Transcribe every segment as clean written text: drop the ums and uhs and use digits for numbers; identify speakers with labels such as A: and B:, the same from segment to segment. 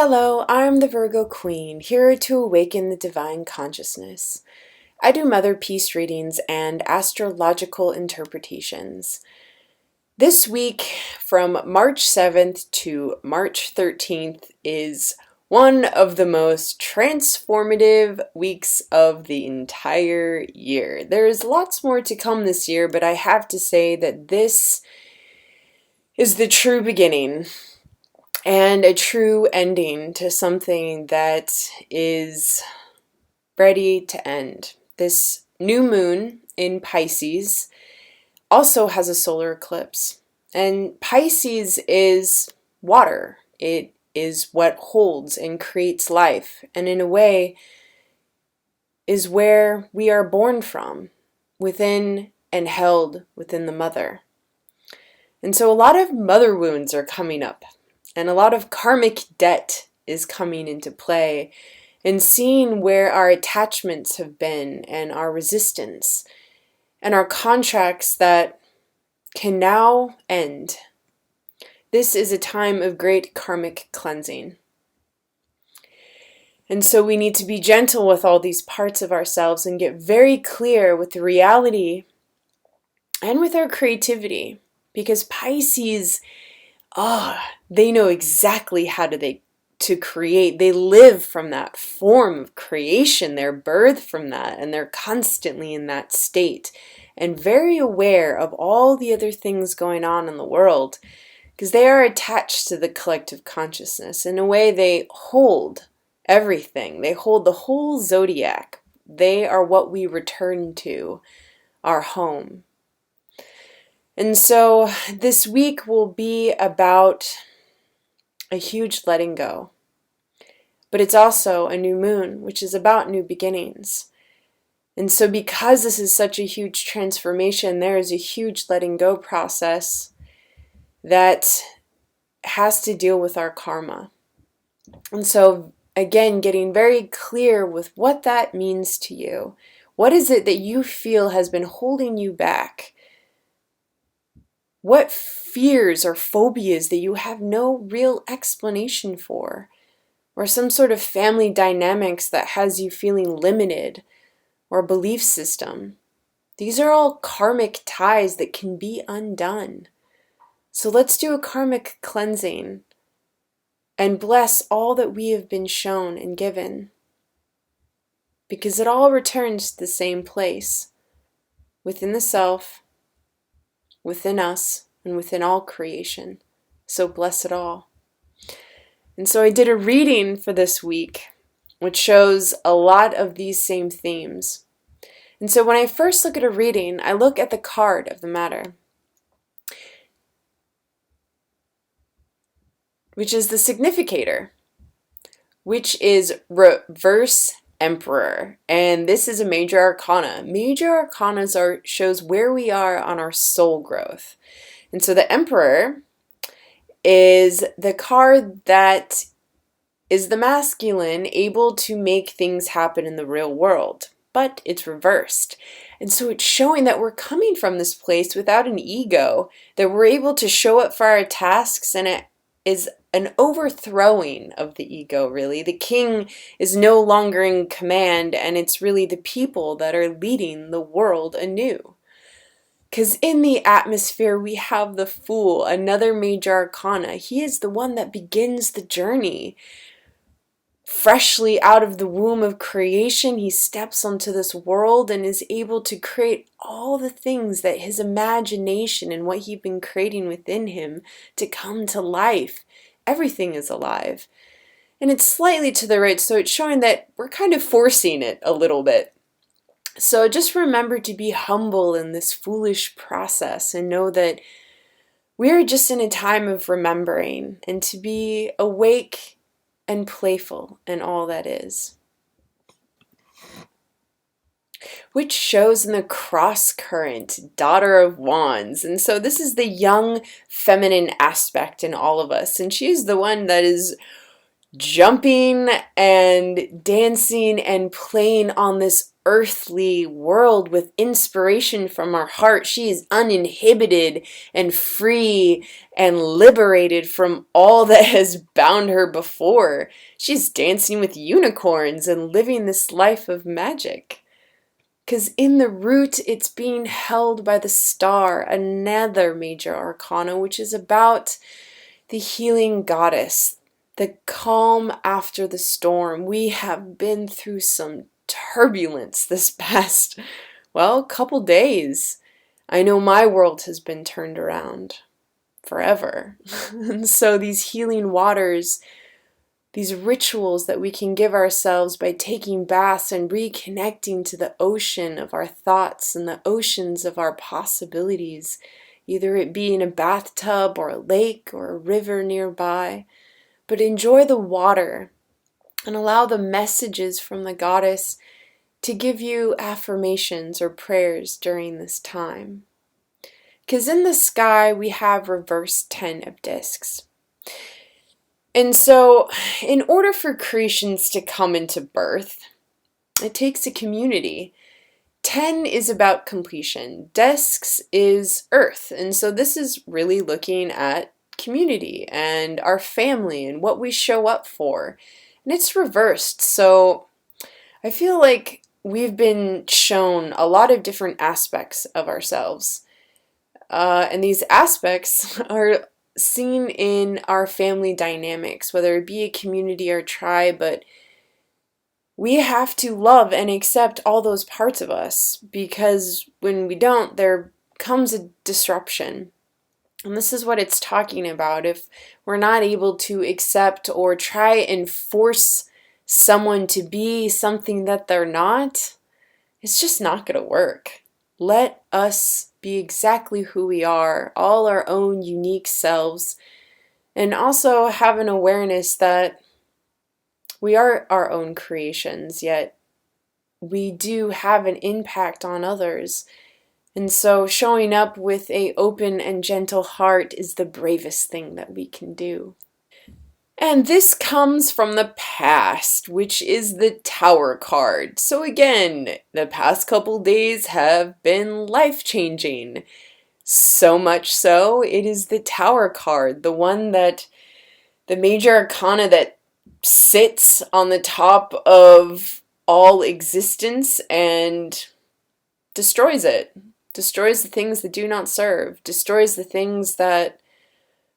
A: Hello, I'm the Virgo Queen, here to awaken the divine consciousness. I do mother peace readings and astrological interpretations. This week, from March 7th to March 13th, is one of the most transformative weeks of the entire year. There's lots more to come this year, but I have to say that this is the true beginning and a true ending to something that is ready to end. This new moon in Pisces also has a solar eclipse. And Pisces is water. It is what holds and creates life, and in a way is where we are born from, within and held within the mother. And so a lot of mother wounds are coming up. And a lot of karmic debt is coming into play, and seeing where our attachments have been and our resistance and our contracts that can now end. This is a time of great karmic cleansing. And so we need to be gentle with all these parts of ourselves and get very clear with the reality and with our creativity, because Pisces, they know exactly how to create. They live from that form of creation. They're birthed from that, and they're constantly in that state and very aware of all the other things going on in the world, because they are attached to the collective consciousness. In a way, they hold everything. They hold the whole zodiac. They are what we return to, our home. And so this week will be about a huge letting go. But it's also a new moon, which is about new beginnings. And so because this is such a huge transformation, there is a huge letting go process that has to deal with our karma. And so again, getting very clear with what that means to you. What is it that you feel has been holding you back? What fears or phobias that you have no real explanation for? Or some sort of family dynamics that has you feeling limited, or belief system. These are all karmic ties that can be undone. So let's do a karmic cleansing and bless all that we have been shown and given, because it all returns to the same place, within the self, within us, and within all creation. So bless it all. And so I did a reading for this week, which shows a lot of these same themes. And so when I first look at a reading, I look at the card of the matter, which is the significator, which is reverse emperor. And this is a major arcana. Major arcanas shows where we are on our soul growth. And so the emperor is the card that is the masculine, able to make things happen in the real world, but it's reversed. And so it's showing that we're coming from this place without an ego, that we're able to show up for our tasks, and it is an overthrowing of the ego, really. The king is no longer in command, and it's really the people that are leading the world anew. Because in the atmosphere, we have the Fool, another major arcana. He is the one that begins the journey. Freshly out of the womb of creation, he steps onto this world and is able to create all the things that his imagination and what he'd been creating within him to come to life. Everything is alive. And it's slightly to the right, so it's showing that we're kind of forcing it a little bit. So just remember to be humble in this foolish process and know that we are just in a time of remembering, and to be awake and playful in all that is. Which shows in the cross current, Daughter of Wands. And so this is the young feminine aspect in all of us. And she's the one that is jumping and dancing and playing on this earthly world with inspiration from our heart. She is uninhibited and free and liberated from all that has bound her before. She's dancing with unicorns and living this life of magic. Because in the root, it's being held by the star, another major arcana, which is about the healing goddess, the calm after the storm. We have been through some turbulence this past, well, couple days. I know my world has been turned around forever. And so these healing waters, these rituals that we can give ourselves by taking baths and reconnecting to the ocean of our thoughts and the oceans of our possibilities, either it be in a bathtub or a lake or a river nearby. But enjoy the water and allow the messages from the goddess to give you affirmations or prayers during this time. Because in the sky we have reverse 10 of discs. And so in order for creations to come into birth, it takes a community. 10 is about completion. Discs is earth. And so this is really looking at community and our family and what we show up for. And it's reversed. So I feel like we've been shown a lot of different aspects of ourselves. And these aspects are seen in our family dynamics, whether it be a community or tribe, but we have to love and accept all those parts of us, because when we don't, there comes a disruption. And this is what it's talking about. If we're not able to accept or try and force someone to be something that they're not, it's just not going to work. Let us be exactly who we are, all our own unique selves, and also have an awareness that we are our own creations, yet we do have an impact on others. And so showing up with an open and gentle heart is the bravest thing that we can do. And this comes from the past, which is the Tower card. So again, the past couple days have been life-changing. So much so, it is the Tower card, the one that, the major arcana that sits on the top of all existence and destroys it. Destroys the things that do not serve. Destroys the things that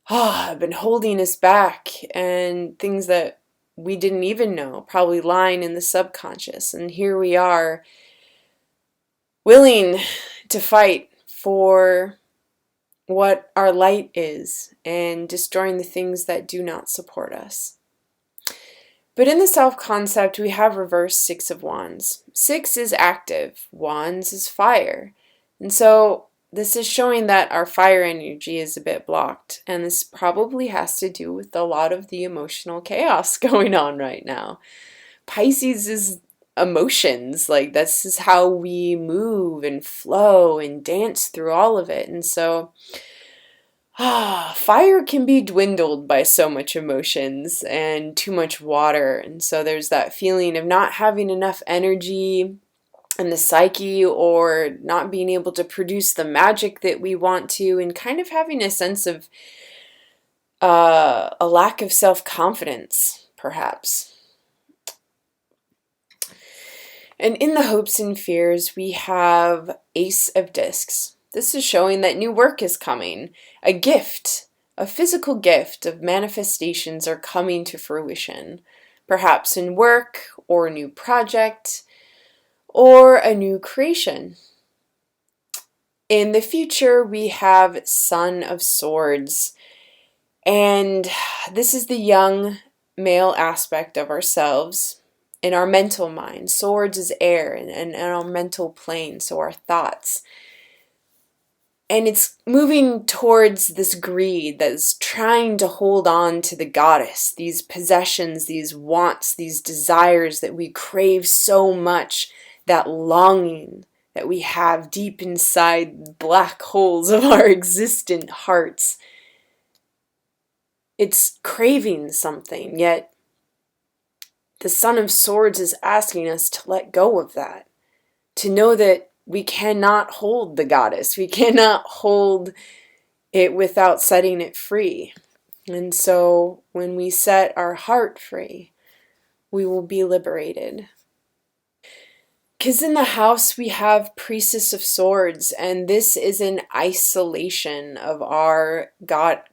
A: have been holding us back, and things that we didn't even know, probably lying in the subconscious. And here we are, willing to fight for what our light is and destroying the things that do not support us. But in the self-concept, we have reverse 6 of Wands. 6 is active, Wands is fire. And so this is showing that our fire energy is a bit blocked, and this probably has to do with a lot of the emotional chaos going on right now. Pisces is emotions, like this is how we move and flow and dance through all of it. And so fire can be dwindled by so much emotions and too much water. And so there's that feeling of not having enough energy in the psyche, or not being able to produce the magic that we want to, and kind of having a sense of a lack of self-confidence, perhaps. And in the hopes and fears, we have Ace of Discs. This is showing that new work is coming. A gift, a physical gift of manifestations are coming to fruition. Perhaps in work, or a new project, or a new creation. In the future, we have Son of Swords. And this is the young male aspect of ourselves in our mental mind. Swords is air, and our mental plane, so our thoughts. And it's moving towards this greed that's trying to hold on to the goddess, these possessions, these wants, these desires that we crave so much, that longing that we have deep inside the black holes of our existent hearts. It's craving something, yet the Son of Swords is asking us to let go of that. to know that we cannot hold the goddess. We cannot hold it without setting it free. And so when we set our heart free, we will be liberated. Because in the house we have Priestess of Swords, and this is an isolation of our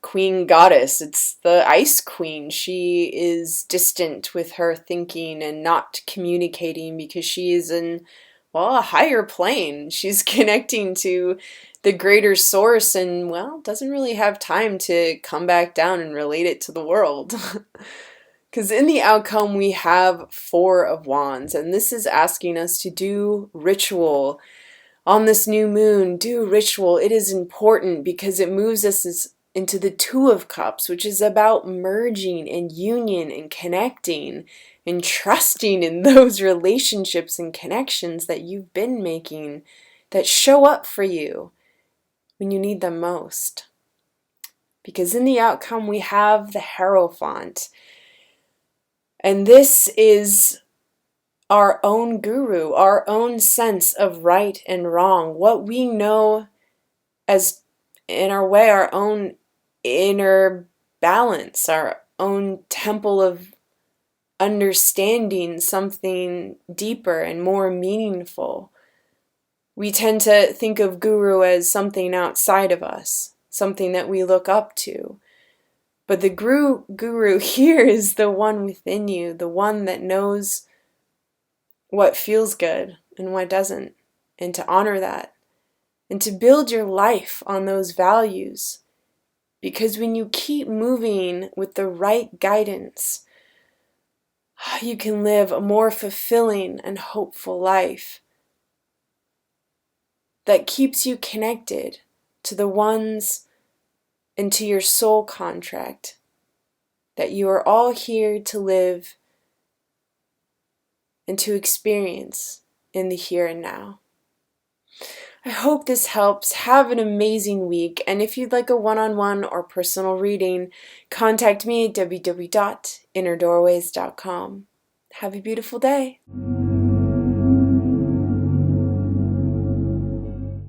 A: Queen Goddess. It's the Ice Queen. She is distant with her thinking and not communicating because she is in, well, a higher plane. She's connecting to the greater source and, well, doesn't really have time to come back down and relate it to the world. Because in the outcome, we have Four of Wands, and this is asking us to do ritual. On this new moon, do ritual. It is important because it moves us into the Two of Cups, which is about merging and union and connecting and trusting in those relationships and connections that you've been making that show up for you when you need them most. Because in the outcome, we have the Hierophant. And this is our own guru, our own sense of right and wrong, what we know as, in our way, our own inner balance, our own temple of understanding something deeper and more meaningful. We tend to think of guru as something outside of us, something that we look up to. But the guru here is the one within you, the one that knows what feels good and what doesn't, and to honor that, and to build your life on those values. Because when you keep moving with the right guidance, you can live a more fulfilling and hopeful life that keeps you connected to the ones and to your soul contract, that you are all here to live and to experience in the here and now. I hope this helps. Have an amazing week, and if you'd like a one-on-one or personal reading, contact me at www.innerdoorways.com. Have a beautiful day.